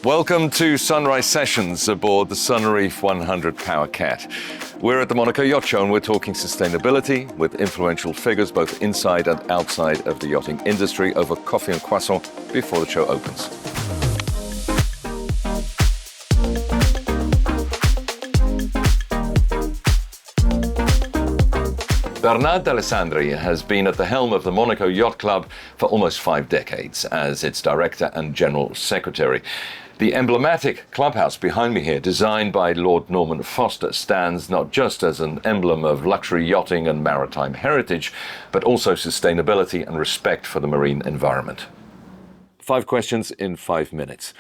Welcome to Sunrise Sessions aboard the Sunreef 100 Power Cat. We're at the Monaco Yacht Show and we're talking sustainability with influential figures both inside and outside of the yachting industry over coffee and croissant before the show opens. Bernard D'Alessandri has been at the helm of the Monaco Yacht Club for almost 5 decades as its director and general secretary. The emblematic clubhouse behind me here, designed by Lord Norman Foster, stands not just as an emblem of luxury yachting and maritime heritage, but also sustainability and respect for the marine environment. 5 questions in 5 minutes.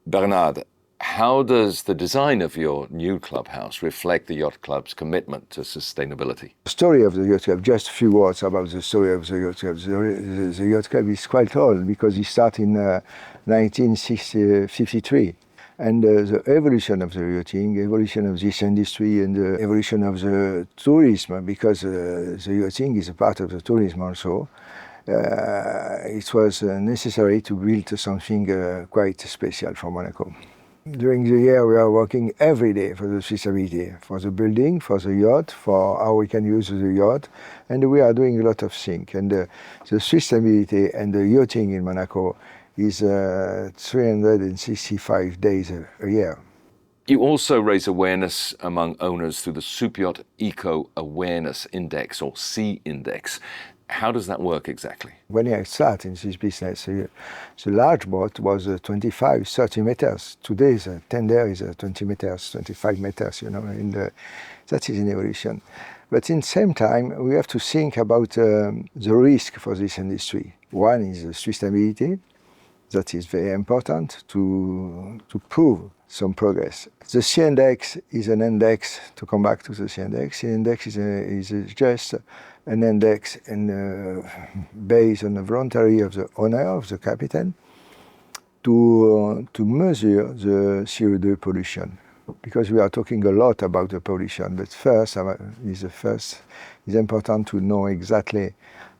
Bernard, how does the design of your new clubhouse reflect the Yacht Club's commitment to sustainability? The story of the Yacht Club, just a few words about the story of the Yacht Club. The Yacht Club is quite old because it started in 1953. And the evolution of the yachting, evolution of this industry and the evolution of the tourism, because the yachting is a part of the tourism also, it was necessary to build something quite special for Monaco. During the year, we are working every day for the sustainability, for the building, for the yacht, for how we can use the yacht, and we are doing a lot of things. And the sustainability and the yachting in Monaco is 365 days a year. You also raise awareness among owners through the Superyacht Eco Awareness Index, or C Index. How does that work exactly? When I started in this business, the large boat was 25, 30 meters. Today, the tender is 20 meters, 25 meters, and that is an evolution. But in the same time, we have to think about the risk for this industry. One is sustainability. That is very important to prove some progress. The C index is an index, to come back to the C index. The index is just an index based on the voluntary of the owner, of the captain, to measure the CO2 pollution. Because we are talking a lot about the pollution, but first, it's important to know exactly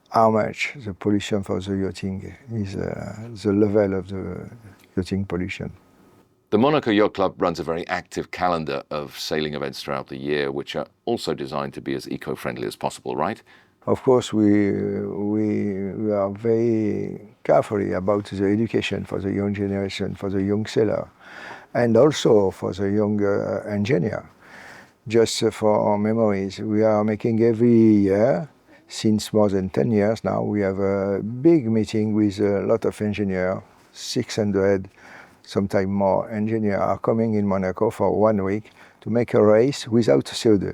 how much the pollution for the yachting is, the level of the yachting pollution. The Monaco Yacht Club runs a very active calendar of sailing events throughout the year, which are also designed to be as eco-friendly as possible, right? Of course, we are very carefully about the education for the young generation, for the young sailor, and also for the young engineer. Just for our memories, we are making every year, since more than 10 years now, we have a big meeting with a lot of engineers, 600, sometimes more engineers are coming in Monaco for 1 week to make a race without CO2.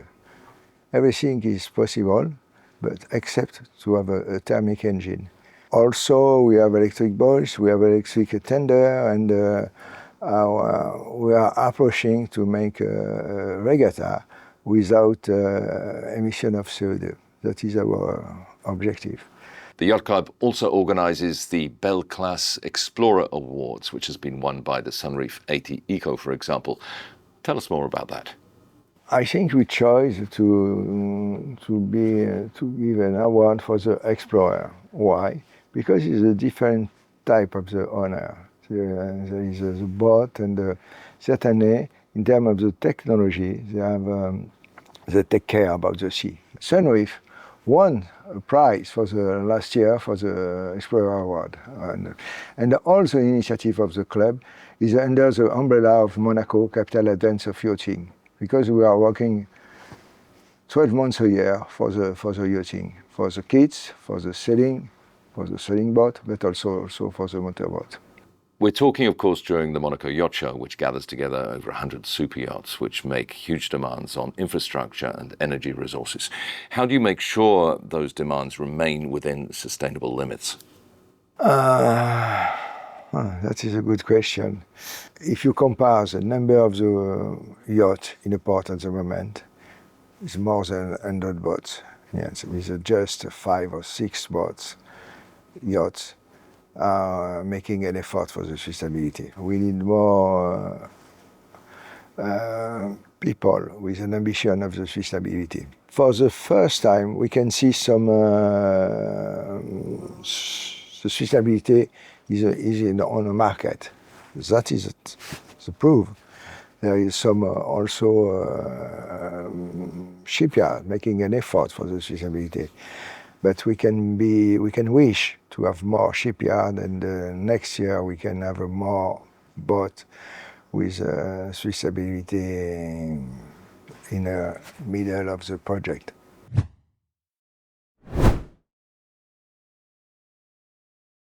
Everything is possible, but except to have a thermic engine. Also, we have electric boats, we have electric tender, and we are approaching to make a regatta without emission of CO2. That is our objective. The Yacht Club also organises the Belle Class Explorer Awards, which has been won by the Sunreef 80 Eco, for example. Tell us more about that. I think we chose to give an award for the Explorer. Why? Because it's a different type of the owner. There is the boat, and certainly in terms of the technology, they take care about the sea. Sunreef won a prize for the last year for the Explorer Award. And all the initiative of the club is under the umbrella of Monaco Capital Advance of Yachting, because we are working 12 months a year for the yachting, for the kids, for the sailing boat, but also for the motorboat. We're talking, of course, during the Monaco Yacht Show, which gathers together over 100 super yachts, which make huge demands on infrastructure and energy resources. How do you make sure those demands remain within sustainable limits? That is a good question. If you compare the number of the yachts in the port at the moment, it's more than 100 boats. Yes, with just 5 or 6 yachts are making an effort for the sustainability. We need more people with an ambition of the sustainability. For the first time, we can see some the sustainability is on the market. That is it, the proof. There is some also shipyard making an effort for the sustainability. But we can wish to have more shipyard, and next year we can have a more boat with sustainability in the middle of the project.